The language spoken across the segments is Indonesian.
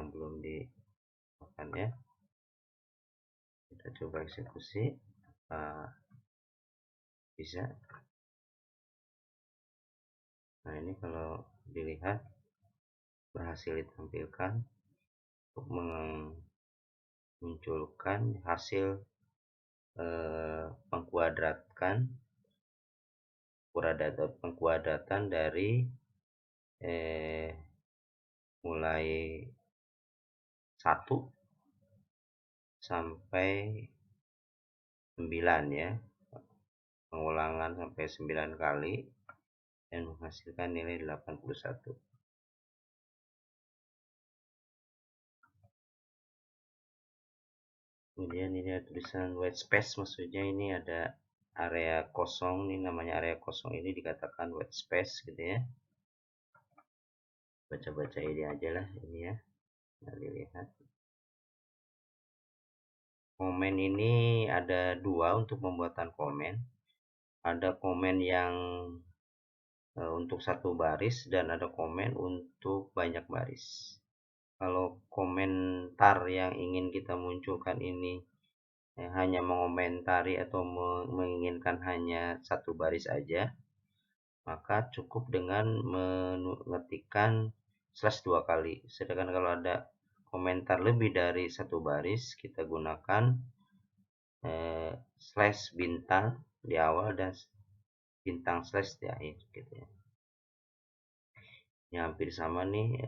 yang belum dimakan ya. Kita coba eksekusi, bisa. Nah, ini kalau dilihat berhasil ditampilkan untuk memunculkan hasil pengkuadratan dari mulai 1 sampai 9 ya, pengulangan sampai 9 kali dan menghasilkan nilai 81. Kemudian ini ada tulisan white space, maksudnya ini ada area kosong, ini namanya area kosong, ini dikatakan white space gitu ya. Baca-baca ini aja lah ini ya. Nah, dilihat komen ini ada 2 untuk pembuatan komen. Ada komen yang untuk 1 baris dan ada komen untuk banyak baris. Kalau komentar yang ingin kita munculkan ini hanya mengomentari atau menginginkan hanya 1 baris aja, maka cukup dengan mengetikkan slash 2 kali. Sedangkan kalau ada komentar lebih dari 1 baris, kita gunakan slash bintang di awal dan bintang slash di akhir gitu ya. Ini hampir sama nih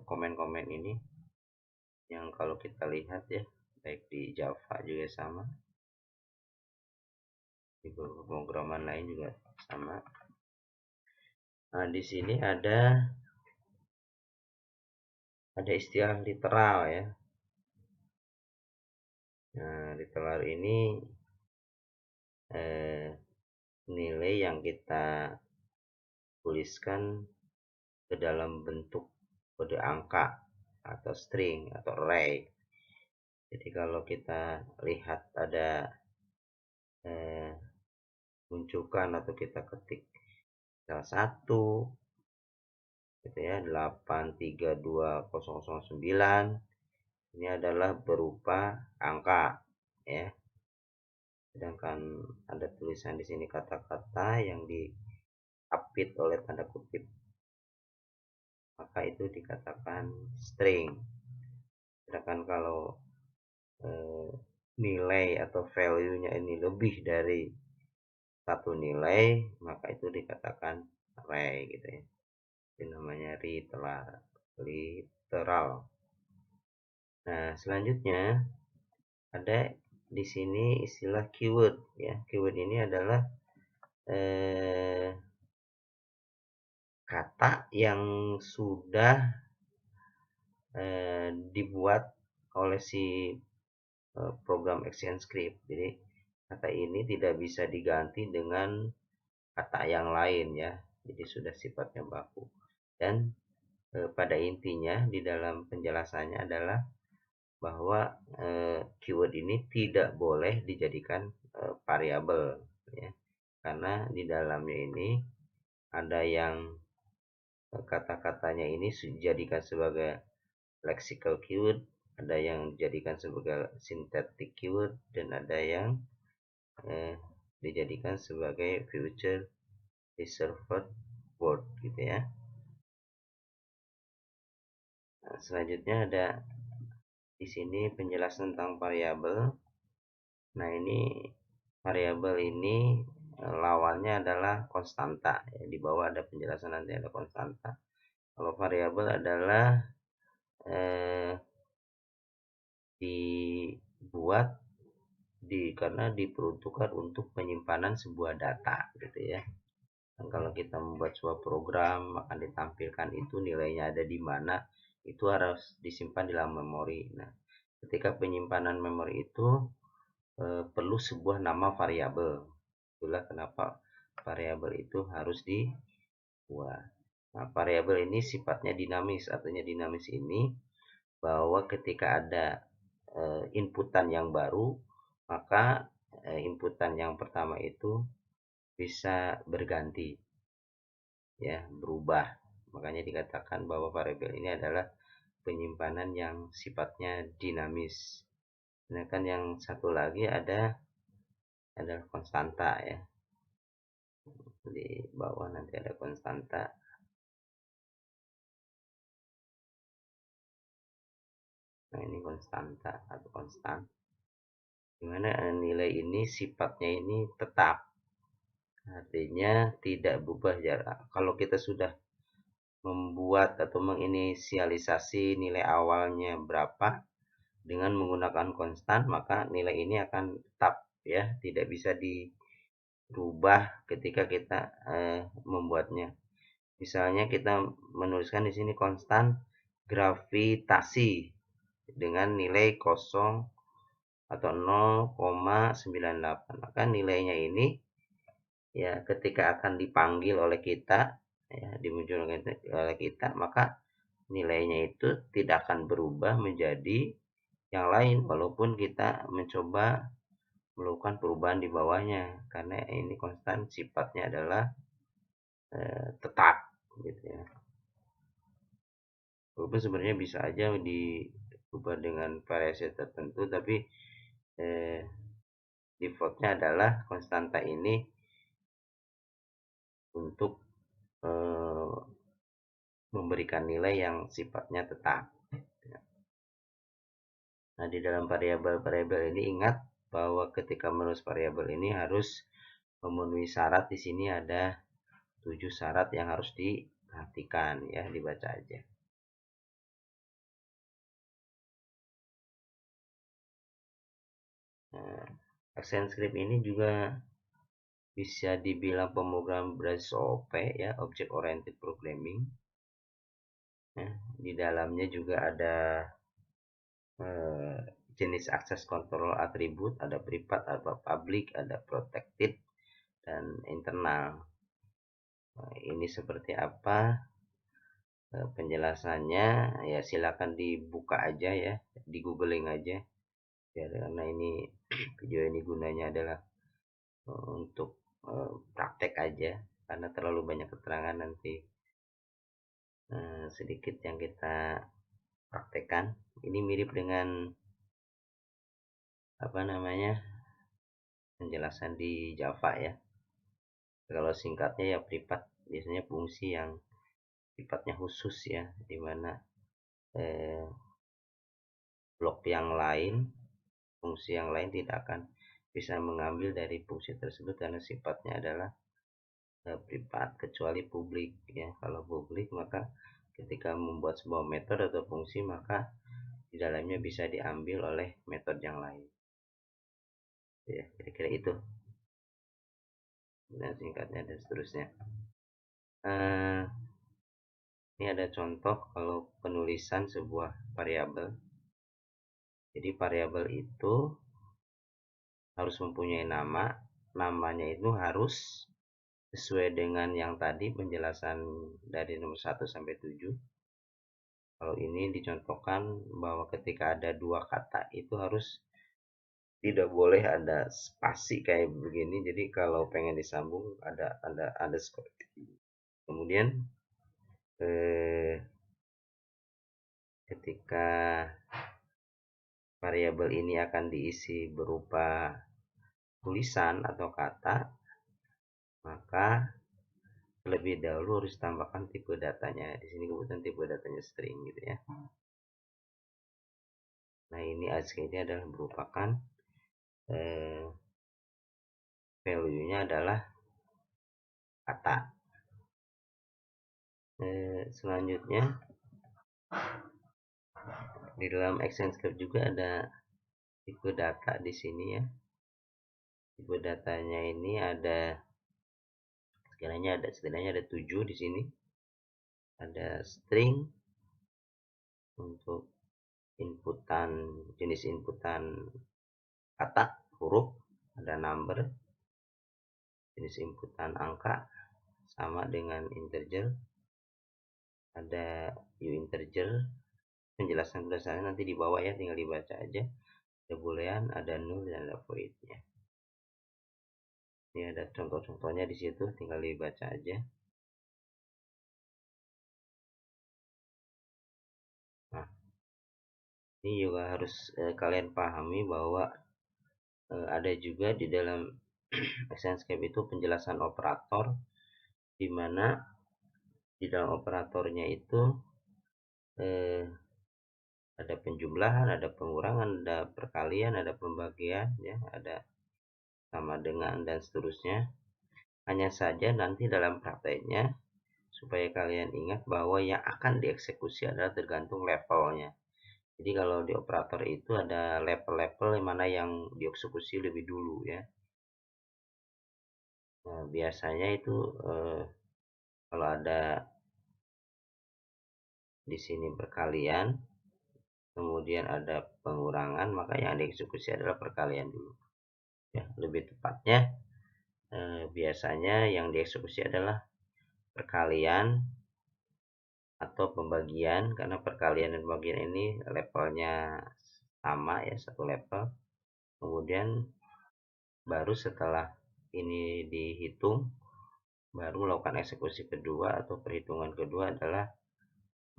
komen-komen ini yang kalau kita lihat ya, baik di Java juga sama, di pemrograman lain juga sama. Nah, di sini ada istilah literal ya. Nah, literal ini nilai yang kita tuliskan ke dalam bentuk kode angka atau string atau array. Jadi kalau kita lihat ada munculkan atau kita ketik salah 1 gitu ya, 832009, ini adalah berupa angka ya. Sedangkan ada tulisan di sini kata-kata yang diapit oleh tanda kutip, maka itu dikatakan string. Sedangkan kalau nilai atau value-nya ini lebih dari 1 nilai, maka itu dikatakan array gitu ya. Ini namanya literal. Nah, selanjutnya ada di sini istilah keyword ya. Keyword ini adalah kata yang sudah dibuat oleh si program ActionScript. Jadi kata ini tidak bisa diganti dengan kata yang lain ya. Jadi sudah sifatnya baku. Dan pada intinya di dalam penjelasannya adalah bahwa keyword ini tidak boleh dijadikan variabel ya. Karena di dalamnya ini ada yang kata-katanya ini dijadikan sebagai lexical keyword, ada yang dijadikan sebagai syntactic keyword, dan ada yang dijadikan sebagai future reserved word gitu ya. Nah, selanjutnya ada di sini penjelasan tentang variabel. Nah, ini variabel ini lawannya adalah konstanta ya. Di bawah ada penjelasan, nanti ada konstanta. Kalau variabel adalah dibuat karena diperuntukkan untuk penyimpanan sebuah data gitu ya. Dan kalau kita membuat sebuah program akan ditampilkan itu nilainya ada di mana, itu harus disimpan di dalam memori. Nah, ketika penyimpanan memori itu perlu sebuah nama variabel. Itulah kenapa variabel itu harus dibuat. Nah, variabel ini sifatnya dinamis. Artinya dinamis ini bahwa ketika ada inputan yang baru, maka inputan yang pertama itu bisa berganti ya, berubah. Makanya dikatakan bahwa variabel ini adalah penyimpanan yang sifatnya dinamis. Sedangkan yang satu lagi adalah konstanta ya. Di bawah nanti ada konstanta. Nah, ini konstanta atau konstan. Dimana nilai ini sifatnya ini tetap. Artinya tidak berubah jarak. Kalau kita sudah membuat atau menginisialisasi nilai awalnya berapa dengan menggunakan konstan, maka nilai ini akan tetap ya, tidak bisa dirubah ketika kita membuatnya. Misalnya kita menuliskan di sini konstan gravitasi dengan nilai 0 atau 0,98, maka nilainya ini ya ketika akan dipanggil oleh kita ya, dimunculkan oleh kita, maka nilainya itu tidak akan berubah menjadi yang lain walaupun kita mencoba melakukan perubahan di bawahnya, karena ini konstan sifatnya adalah tetap gitu ya. Walaupun sebenarnya bisa aja diubah dengan variasi tertentu, tapi defaultnya adalah konstanta ini untuk memberikan nilai yang sifatnya tetap. Nah, di dalam variabel-variabel ini ingat bahwa ketika menulis variabel ini harus memenuhi syarat. Di sini ada 7 syarat yang harus diperhatikan ya, dibaca aja. Nah, ActionScript ini juga bisa dibilang pemrograman berbasis OOP ya, Object Oriented Programming. Nah, di dalamnya juga ada jenis akses kontrol atribut, ada privat, ada public, ada protected, dan internal. Nah, ini seperti apa penjelasannya ya, silakan dibuka aja ya, di googling aja ya, karena ini video ini gunanya adalah untuk praktek aja, karena terlalu banyak keterangan nanti sedikit yang kita praktekkan. Ini mirip dengan apa namanya, penjelasan di Java ya. Kalau singkatnya ya privat, biasanya fungsi yang sifatnya khusus ya, dimana blok yang lain, fungsi yang lain tidak akan bisa mengambil dari fungsi tersebut karena sifatnya adalah privat, kecuali publik ya. Kalau publik maka ketika membuat sebuah metode atau fungsi, maka di dalamnya bisa diambil oleh metode yang lain ya, kira-kira itu dan singkatnya dan seterusnya. Ini ada contoh kalau penulisan sebuah variabel. Jadi variabel itu harus mempunyai nama, namanya itu harus sesuai dengan yang tadi penjelasan dari nomor 1 sampai 7. Kalau ini dicontohkan bahwa ketika ada 2 kata itu harus tidak boleh ada spasi kayak begini. Jadi kalau pengen disambung ada seperti ini. Kemudian ketika variabel ini akan diisi berupa tulisan atau kata, maka terlebih dahulu harus tambahkan tipe datanya. Di sini kebetulan tipe datanya string gitu ya. Nah, ini ASCII ini adalah merupakan value-nya adalah kata. Selanjutnya di dalam ActionScript juga ada tipe data di sini ya. Tipe datanya ini ada setidaknya ada 7 di sini. Ada string untuk jenis inputan kata, huruf, ada number, jenis inputan angka sama dengan integer, ada uinteger. Penjelasan berdasarnya nanti di bawah ya, tinggal dibaca aja. Ada boolean, ada null, dan ada void-nya. Ini ada contoh-contohnya di situ, tinggal dibaca aja. Nah, Ini juga harus kalian pahami bahwa ada juga di dalam Exenscape itu penjelasan operator, di mana di dalam operatornya itu eh, ada penjumlahan, ada pengurangan, ada perkalian, ada pembagian, ya, ada sama dengan dan seterusnya. Hanya saja nanti dalam prakteknya supaya kalian ingat bahwa yang akan dieksekusi adalah tergantung levelnya. Jadi kalau di operator itu ada level-level mana yang dieksekusi lebih dulu, ya. Nah, biasanya itu kalau ada di sini perkalian, kemudian ada pengurangan, maka yang dieksekusi adalah perkalian dulu. Ya, lebih tepatnya biasanya yang dieksekusi adalah perkalian atau pembagian, karena perkalian dan pembagian ini levelnya sama, ya, satu level. Kemudian baru setelah ini dihitung, baru melakukan eksekusi kedua atau perhitungan kedua adalah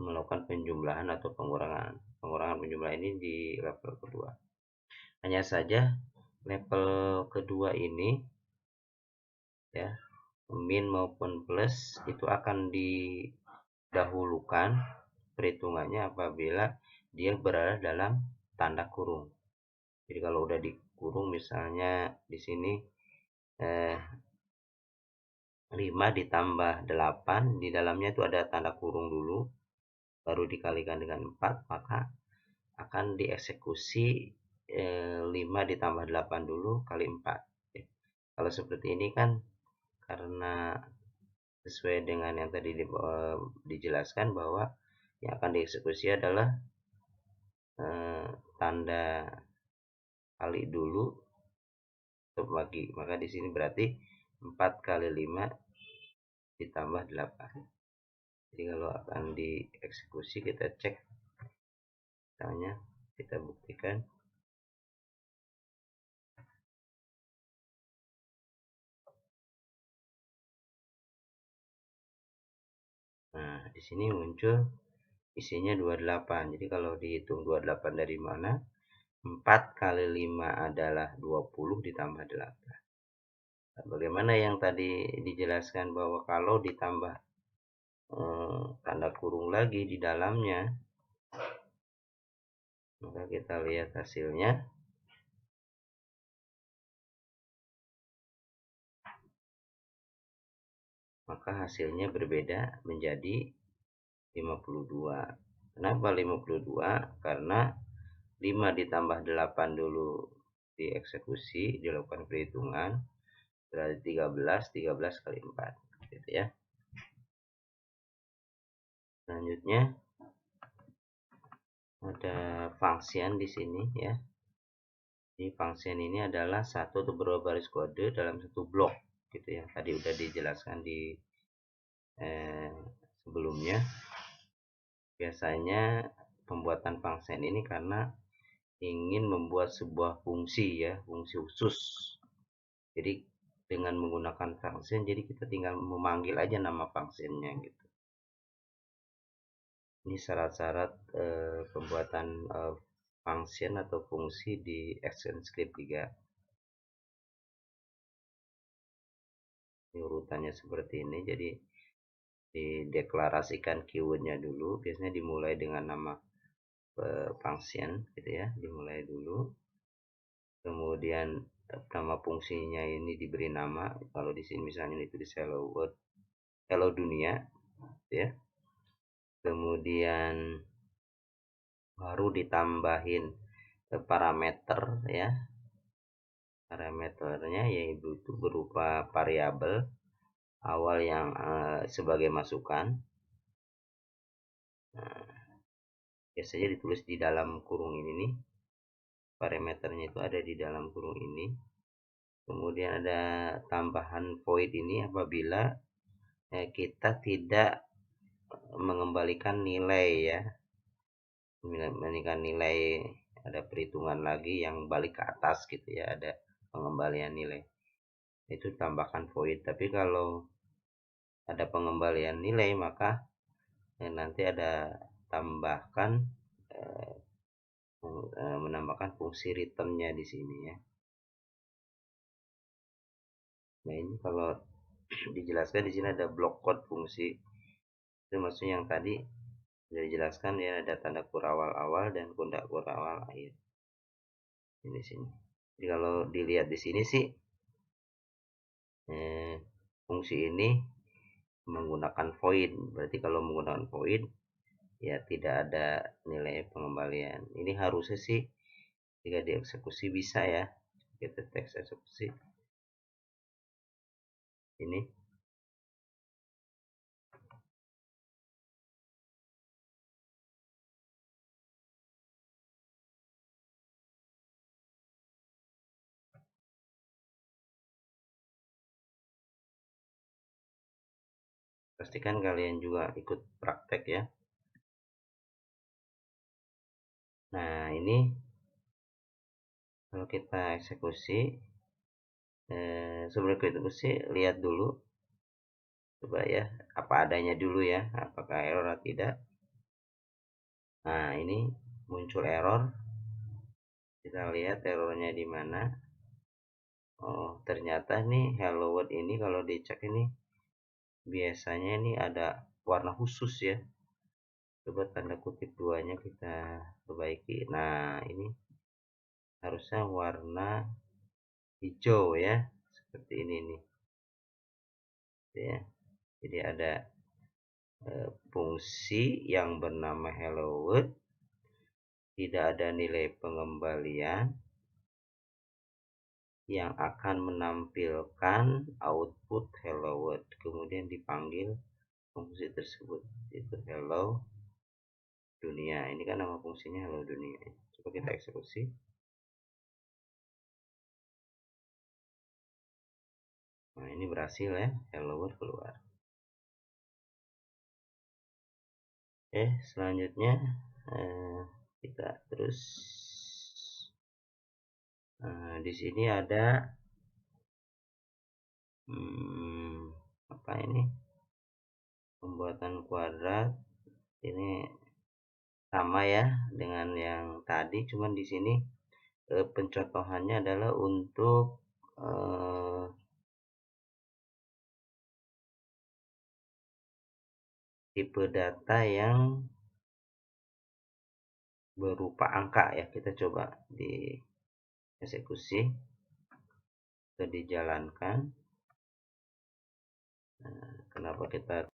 melakukan penjumlahan atau pengurangan. Pengurangan penjumlahan ini di level kedua. Hanya saja level kedua ini, ya, min maupun plus itu akan didahulukan perhitungannya apabila dia berada dalam tanda kurung. Jadi kalau udah dikurung, misalnya di sini 5 ditambah 8, di dalamnya itu ada tanda kurung dulu, baru dikalikan dengan 4, maka akan dieksekusi 5 ditambah 8 dulu kali 4. Kalau seperti ini kan karena sesuai dengan yang tadi dijelaskan bahwa yang akan dieksekusi adalah tanda kali dulu untuk bagi, maka di sini berarti 4 kali 5 ditambah 8. Jadi kalau akan dieksekusi, kita cek, misalnya kita buktikan. Nah, di sini muncul isinya 28. Jadi kalau dihitung 28 dari mana? 4 kali 5 adalah 20 ditambah 8. Nah, bagaimana yang tadi dijelaskan bahwa kalau ditambah tanda kurung lagi di dalamnya, maka kita lihat hasilnya. Maka hasilnya berbeda menjadi 52. Kenapa 52? Karena 5 ditambah 8 dulu dieksekusi, dilakukan perhitungan, berarti 13, 13 kali 4, gitu ya. Selanjutnya ada function di sini, ya. Jadi function ini adalah satu atau beberapa baris kode dalam satu blok, gitu ya. Tadi udah dijelaskan di sebelumnya. Biasanya pembuatan function ini karena ingin membuat sebuah fungsi, ya, fungsi khusus. Jadi dengan menggunakan function, jadi kita tinggal memanggil aja nama functionnya, gitu. Ini syarat-syarat pembuatan function atau fungsi di Exenscape 3. Ini urutannya seperti ini. Jadi dideklarasikan keywordnya dulu. Biasanya dimulai dengan nama function, gitu ya. Dimulai dulu. Kemudian nama fungsinya ini diberi nama. Kalau di sini misalnya itu di hello world, hello dunia, ya. Kemudian baru ditambahin parameter, ya. Parameternya yaitu berupa variabel awal yang sebagai masukan. Nah, biasanya ditulis di dalam kurung ini nih. Parameternya itu ada di dalam kurung ini. Kemudian ada tambahan void ini apabila kita tidak mengembalikan nilai, ya. Mengembalikan nilai, ada perhitungan lagi yang balik ke atas, gitu ya, ada pengembalian nilai. Itu tambahkan void. Tapi kalau ada pengembalian nilai, maka nanti ada tambahkan menambahkan fungsi returnnya di sini ya. Nah ini kalau dijelaskan di sini ada block code fungsi, itu maksudnya yang tadi sudah dijelaskan ya, ada tanda kurang awal-awal dan tanda kurang awal akhir ini sini. Jadi kalau dilihat di sini sih fungsi ini menggunakan void, berarti kalau menggunakan void ya tidak ada nilai pengembalian. Ini harusnya sih jika dieksekusi bisa ya, kita teks eksekusi ini. Pastikan kalian juga ikut praktek ya. Nah ini kalau kita eksekusi, sebelum kita eksekusi lihat dulu, coba ya apa adanya dulu ya, apakah error atau tidak. Nah ini muncul error, kita lihat errornya di mana. Oh ternyata nih hello world ini kalau dicek ini biasanya ini ada warna khusus ya. Coba tanda kutip duanya kita perbaiki. Nah ini harusnya warna hijau ya, seperti ini nih ya. Jadi ada fungsi yang bernama hello world, tidak ada nilai pengembalian, yang akan menampilkan output hello world, kemudian dipanggil fungsi tersebut itu hello dunia. Ini kan nama fungsinya hello dunia. Coba kita eksekusi. Nah ini berhasil ya, hello world keluar. Selanjutnya kita terus di sini ada apa ini, pembuatan kuadrat. Ini sama ya dengan yang tadi, cuman di sini pencontohannya adalah untuk tipe data yang berupa angka ya. Kita coba di eksekusi atau dijalankan. Kenapa kita